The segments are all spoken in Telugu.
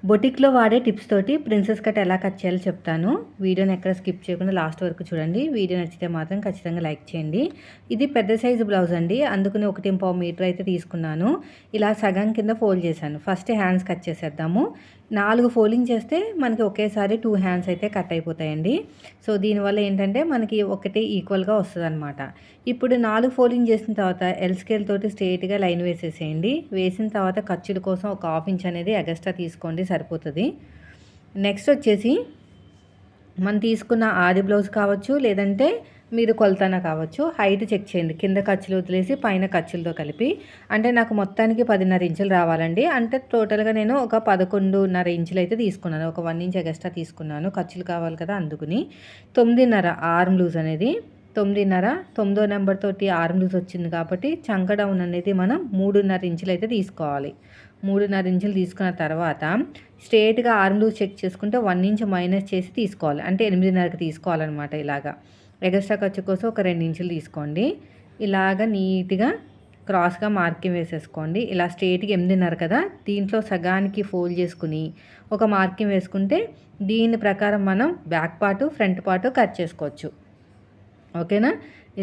బొటిక్‌లో వాడే టిప్స్ తోటి ప్రిన్సెస్ కట్ ఎలా కట్ చేయాలో చెప్తాను. వీడియోని ఎక్కడ స్కిప్ చేయకుండా లాస్ట్ వరకు చూడండి. వీడియో నచ్చితే మాత్రం ఖచ్చితంగా లైక్ చేయండి. ఇది పెద్ద సైజు బ్లౌజ్ అండి. అందుకని 1.5 మీటర్ అయితే తీసుకున్నాను. ఇలా సగం కింద ఫోల్డ్ చేశాను. ఫస్ట్ హ్యాండ్స్ కట్ చేసేద్దాము. 4 ఫోల్డింగ్ చేస్తే మనకి ఒకేసారి 2 హ్యాండ్స్ అయితే కట్ అయిపోతాయండి. సో దీనివల్ల ఏంటంటే మనకి ఒకటి ఈక్వల్‌గా వస్తదనమాట. ఇప్పుడు 4 ఫోల్డింగ్ చేసిన తర్వాత ఎల్ స్కేల్ తోటి స్ట్రెయిట్‌గా లైన్ వేసేసేయండి. వేసిన తర్వాత ఖర్చుల కోసం ఒక హాఫ్ ఇంచ్ అనేది ఎగస్ట్రా తీసుకోండి, సరిపోతుంది. నెక్స్ట్ వచ్చేసి మనం తీసుకున్న ఆది బ్లౌజ్ కావచ్చు, లేదంటే మీరు కొలతన కావచ్చు, హైట్ చెక్ చేయండి. కింద ఖర్చులు వదిలేసి పైన ఖర్చులతో కలిపి. అంటే నాకు మొత్తానికి 10.5 ఇంచులు రావాలండి. అంటే టోటల్గా నేను ఒక 11.5 ఇంచులు అయితే తీసుకున్నాను. ఒక 1 ఇంచ్ ఎగస్ట్రా తీసుకున్నాను, ఖర్చులు కావాలి కదా అందుకుని. 9.5 ఆర్మ్ లూజ్ అనేది 9.5, 9వ నెంబర్ తోటి ఆర్మ్ లూజ్ వచ్చింది కాబట్టి చంక డౌన్ అనేది మనం 3.5 ఇంచులు అయితే తీసుకోవాలి. 3.5 ఇంచులు తీసుకున్న తర్వాత స్ట్రేట్గా ఆర్మ్ లూజ్ చెక్ చేసుకుంటే 1 ఇంచ్ మైనస్ చేసి తీసుకోవాలి. అంటే 8.5కి తీసుకోవాలన్నమాట. ఇలాగా ఎగస్ట్రా ఖర్చు కోసం ఒక 2 ఇంచులు తీసుకోండి. ఇలాగ నీట్గా క్రాస్గా మార్కింగ్ వేసేసుకోండి. ఇలా స్ట్రేట్గా 8.5 కదా, దీంట్లో సగానికి ఫోల్డ్ చేసుకుని ఒక మార్కింగ్ వేసుకుంటే దీని ప్రకారం మనం back part front part cut చేసుకోవచ్చు. ఓకేనా.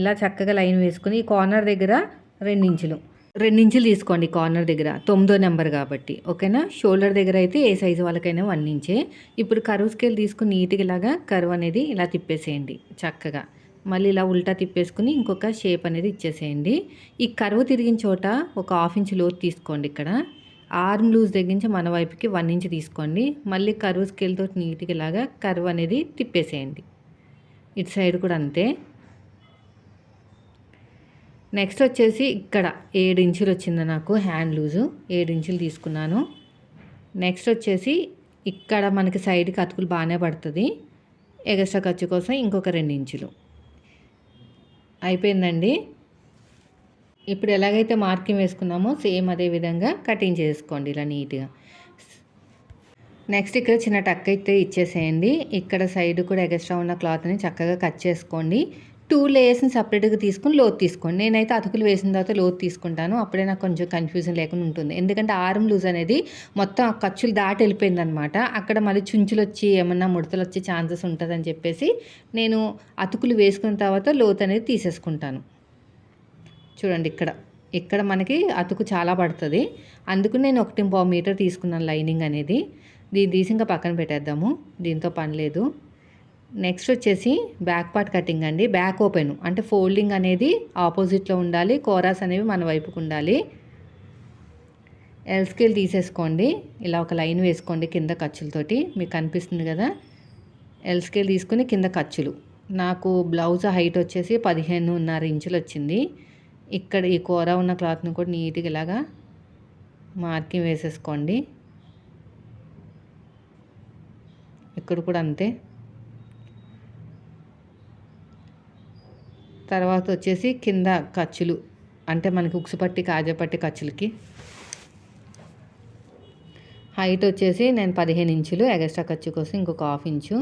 ఇలా చక్కగా లైన్ వేసుకుని ఈ కార్నర్ దగ్గర 2 ఇంచులు తీసుకోండి. కార్నర్ దగ్గర 9వ నెంబర్ కాబట్టి. ఓకేనా. షోల్డర్ దగ్గర అయితే ఏ సైజు వాళ్ళకైనా 1 ఇంచే. ఇప్పుడు కర్వ్ స్కేల్ తీసుకుని నీట్గా ఇలాగా కర్వ్ అనేది ఇలా తిప్పేసేయండి చక్కగా. మళ్ళీ ఇలా ఉల్టా తిప్పేసుకుని ఇంకొక షేప్ అనేది ఇచ్చేసేయండి. ఈ కర్వ్ తిరిగిన చోట ఒక హాఫ్ ఇంచ్ లోతు తీసుకోండి. ఇక్కడ ఆర్మ్ లూజ్ దగ్గర నుంచి మన వైపుకి 1 ఇంచ్ తీసుకోండి. మళ్ళీ కర్వ్ స్కేల్ తోటి నీట్గా ఇలాగా కర్వ్ అనేది తిప్పేసేయండి. ఇటు సైడ్ కూడా అంతే. నెక్స్ట్ వచ్చేసి ఇక్కడ 7 ఇంచులు వచ్చింది నాకు హ్యాండ్ లూజు. 7 ఇంచులు తీసుకున్నాను. నెక్స్ట్ వచ్చేసి ఇక్కడ మనకి సైడ్కి అతుకులు బాగానే పడుతుంది. ఎగస్ట్రా ఖర్చు కోసం ఇంకొక 2 ఇంచులు అయిపోయిందండి. ఇప్పుడు ఎలాగైతే మార్కింగ్ వేసుకున్నామో సేమ్ అదే విధంగా కటింగ్ చేసుకోండి ఇలా నీట్గా. నెక్స్ట్ ఇక్కడ చిన్న టక్ అయితే ఇచ్చేసేయండి. ఇక్కడ సైడ్ కూడా ఎగస్ట్రా ఉన్న క్లాత్ని చక్కగా కట్ చేసుకోండి. 2 లేయర్స్ని సపరేట్గా తీసుకుని లోతు తీసుకోండి. నేనైతే అతుకులు వేసిన తర్వాత లోతు తీసుకుంటాను. అప్పుడే నాకు కొంచెం కన్ఫ్యూజన్ లేకుండా ఉంటుంది. ఎందుకంటే ఆర్మ్ లూజ్ అనేది మొత్తం ఖర్చులు దాటి వెళ్ళిపోయిందనమాట. అక్కడ మళ్ళీ చుంచులు వచ్చి ఏమన్నా ముడతలు వచ్చే ఛాన్సెస్ ఉంటుందని చెప్పేసి నేను అతుకులు వేసుకున్న తర్వాత లోతు అనేది తీసేసుకుంటాను. చూడండి ఇక్కడ మనకి అతుకు చాలా పడుతుంది. అందుకు నేను 1.5 మీటర్ తీసుకున్నాను లైనింగ్ అనేది. దీన్ని తీసి ఇంకా పక్కన పెట్టేద్దాము, దీంతో పని లేదు. నెక్స్ట్ వచ్చేసి బ్యాక్ పార్ట్ కటింగ్ అండి. బ్యాక్ ఓపెన్ అంటే ఫోల్డింగ్ అనేది ఆపోజిట్లో ఉండాలి, కోరాస్ అనేవి మన వైపుకు ఉండాలి. ఎల్ స్కేల్ తీసేసుకోండి. ఇలా ఒక లైన్ వేసుకోండి కింద ఖర్చులతోటి. మీకు కనిపిస్తుంది కదా. ఎల్ స్కేల్ తీసుకుని కింద ఖర్చులు. నాకు బ్లౌజ్ హైట్ వచ్చేసి 15.5 ఇంచులు వచ్చింది. ఇక్కడ ఈ కూర ఉన్న క్లాత్ని కూడా నీట్గా ఇలాగా మార్కింగ్ వేసేసుకోండి. ఇక్కడ కూడా అంతే. తర్వాత వచ్చేసి కింద ఖర్చులు అంటే మనకి ఉక్సు పట్టి కాజపట్టి ఖర్చులకి హైట్ వచ్చేసి నేను 15 ఇంచులు, ఎగస్ట్రా ఖర్చు కోసం ఇంకొక హాఫ్ ఇంచు.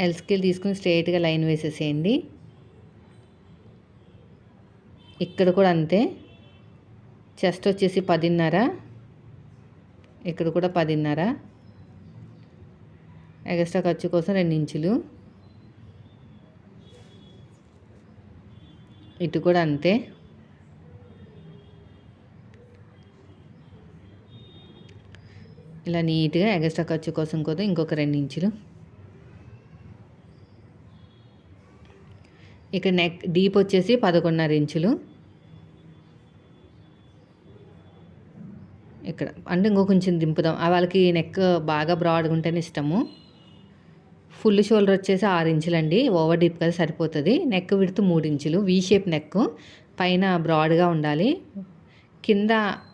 ఎల్ స్కేల్ తీసుకుని స్ట్రైట్గా లైన్ వేసేసేయండి. ఇక్కడ కూడా అంతే. చెస్ట్ వచ్చేసి 10.5, ఇక్కడ కూడా 10.5, ఎగస్ట్రా ఖర్చు కోసం 2 ఇంచులు. ఇటు కూడా అంతే. ఇలా నీట్గా ఎగస్ట్రా ఖర్చు కోసం కూడా ఇంకొక 2 ఇంచులు. ఇక్కడ నెక్ డీప్ వచ్చేసి 11.5 ఇంచులు. ఇక్కడ అంటే ఇంకో కొంచెం దింపుదాం. వాళ్ళకి నెక్ బాగా బ్రాడ్గా ఉంటేనే ఇష్టము. ఫుల్ షోల్డర్ వచ్చేసి 6 ఇంచులండి. ఓవర్ డీప్ కదా, సరిపోతుంది. నెక్ విడ్త్ 3 ఇంచులు. వీ షేప్ నెక్, పైన బ్రాడ్గా ఉండాలి. కింద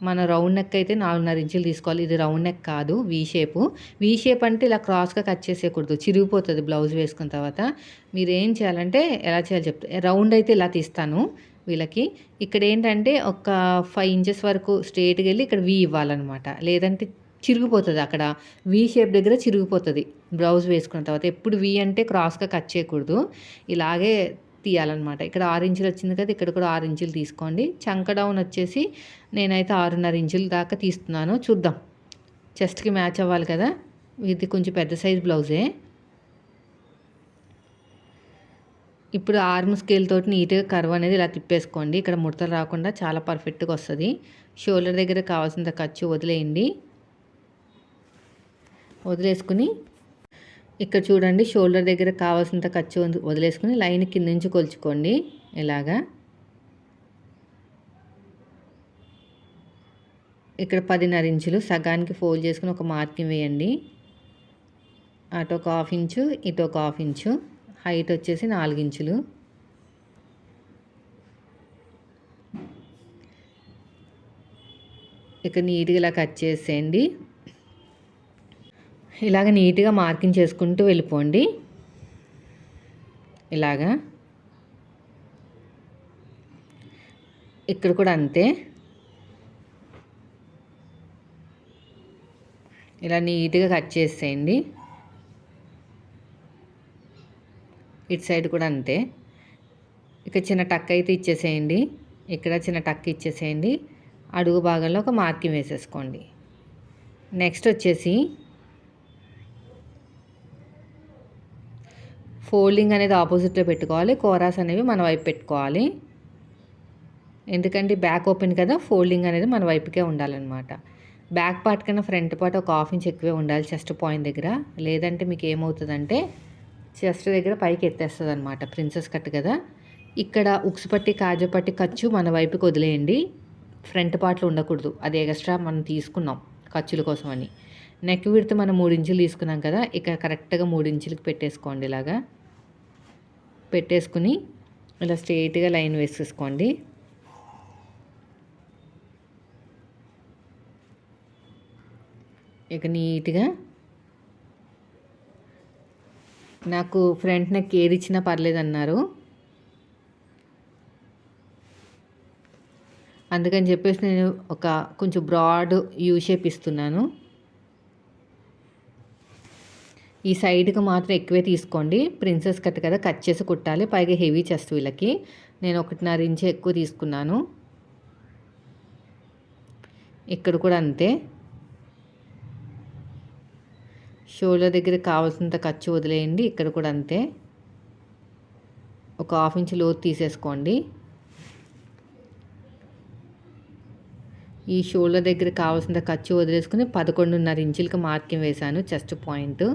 మన రౌండ్ నెక్ అయితే 4.5 ఇంచులు తీసుకోవాలి. ఇది రౌండ్ నెక్ కాదు, వీ షేపు. వీ షేప్ అంటే ఇలా క్రాస్గా కట్ చేసేయకూడదు, చిరిగిపోతుంది బ్లౌజ్ వేసుకున్న తర్వాత. మీరు ఏం చేయాలంటే ఎలా చేయాలో చెప్తా. రౌండ్ అయితే ఇలా తీస్తాను వీళ్ళకి. ఇక్కడ ఏంటంటే ఒక 5 ఇంచెస్ వరకు స్ట్రేట్గా వెళ్ళి ఇక్కడ వీ ఇవ్వాలన్నమాట. లేదంటే చిరిగిపోతుంది. అక్కడ వీ షేప్ దగ్గర చిరిగిపోతుంది బ్లౌజ్ వేసుకున్న తర్వాత. ఎప్పుడు వీ అంటే క్రాస్గా కట్ చేయకూడదు, ఇలాగే తీయాలన్నమాట. ఇక్కడ 6 ఇంచులు వచ్చింది కదా, ఇక్కడ కూడా 6 ఇంచులు తీసుకోండి. చంక డౌన్ వచ్చేసి నేనైతే 6.5 ఇంచుల దాకా తీస్తున్నాను. చూద్దాం చెస్ట్కి మ్యాచ్ అవ్వాలి కదా. ఇది కొంచెం పెద్ద సైజ్ బ్లౌజే. ఇప్పుడు ఆర్మ్ స్కేల్ తోటి నీట్గా కర్వ్ అనేది ఇలా తిప్పేసుకోండి. ఇక్కడ ముడతలు రాకుండా చాలా పర్ఫెక్ట్గా వస్తుంది. షోల్డర్ దగ్గర కావాల్సినంత ఖర్చు వదిలేయండి. వదిలేసుకుని ఇక్కడ చూడండి, షోల్డర్ దగ్గర కావాల్సినంత ఖర్చు వదిలేసుకుని లైన్ కింద నుంచి కొలుచుకోండి. ఇలాగా ఇక్కడ 10.5 ఇంచులు సగానికి ఫోల్డ్ చేసుకుని ఒక మార్కింగ్ వేయండి. అటు ఒక 1/2 ఇంచు, ఇటు ఒక 1/2 ఇంచు. హైట్ వచ్చేసి 4 ఇంచులు. ఇక్కడ నీట్గా ఇలా కట్ చేసేయండి. ఇలాగ నీట్గా మార్కింగ్ చేసుకుంటూ వెళ్ళిపోండి. ఇలాగా ఇక్కడ కూడా అంతే. ఇలా నీట్గా కట్ చేసేయండి. ఇటు సైడ్ కూడా అంతే. ఇక్కడ చిన్న టక్ అయితే ఇచ్చేసేయండి. ఇక్కడ చిన్న టక్ ఇచ్చేసేయండి. అడుగు భాగంలో ఒక మార్కింగ్ వేసేసుకోండి. నెక్స్ట్ వచ్చేసి ఫోల్డింగ్ అనేది ఆపోజిట్లో పెట్టుకోవాలి. కోరాస్ అనేవి మన వైపు పెట్టుకోవాలి. ఎందుకంటే బ్యాక్ ఓపెన్ కదా, ఫోల్డింగ్ అనేది మన వైపుకే ఉండాలన్నమాట. బ్యాక్ పార్ట్ కన్నా ఫ్రంట్ పార్ట్ ఒక 1/2 ఇంచ్ ఎక్కువే ఉండాలి చెస్ట్ పాయింట్ దగ్గర. లేదంటే మీకు ఏమవుతుందంటే చెస్ట్ దగ్గర పైకి ఎత్తేస్తుంది అనమాట. ప్రిన్సెస్ కట్ కదా. ఇక్కడ ఉక్స్ పట్టి కాజా పట్టి ఖర్చు మన వైపుకి వదిలేయండి. ఫ్రంట్ పార్ట్లో ఉండకూడదు. అది ఎక్స్ట్రా మనం తీసుకున్నాం ఖర్చుల కోసం అని. నెక్ విడ్త్ మనం 3 ఇంచులు తీసుకున్నాం కదా, ఇక కరెక్ట్గా 3 ఇంచులకి పెట్టేసుకోండి. ఇలాగా పెట్టేసుకుని ఇలా స్ట్రెయిట్గా లైన్ వేసేసుకోండి. ఇక నీట్గా నాకు ఫ్రంట్ నెక్ ఏది ఇచ్చినా పర్లేదన్నారు. అందుకని చెప్పేసి నేను ఒక కొంచెం బ్రాడ్ యూ షేప్ ఇస్తున్నాను. ఈ సైడ్కి మాత్రం ఎక్కువే తీసుకోండి. ప్రిన్సెస్ కట్ కదా, కట్ చేసి కుట్టాలి. పైగా హెవీ చెస్ట్ వీళ్ళకి. నేను 1.5 ఇంచు ఎక్కువ తీసుకున్నాను. ఇక్కడ కూడా అంతే. షోల్డర్ దగ్గర కావాల్సినంత ఖర్చు వదిలేయండి. ఇక్కడ కూడా అంతే. ఒక 1/2 ఇంచు లోతు తీసేసుకోండి. ఈ షోల్డర్ దగ్గర కావాల్సినంత ఖర్చు వదిలేసుకుని 11.5 ఇంచులకి మార్కింగ్ వేశాను చెస్ట్ పాయింట్.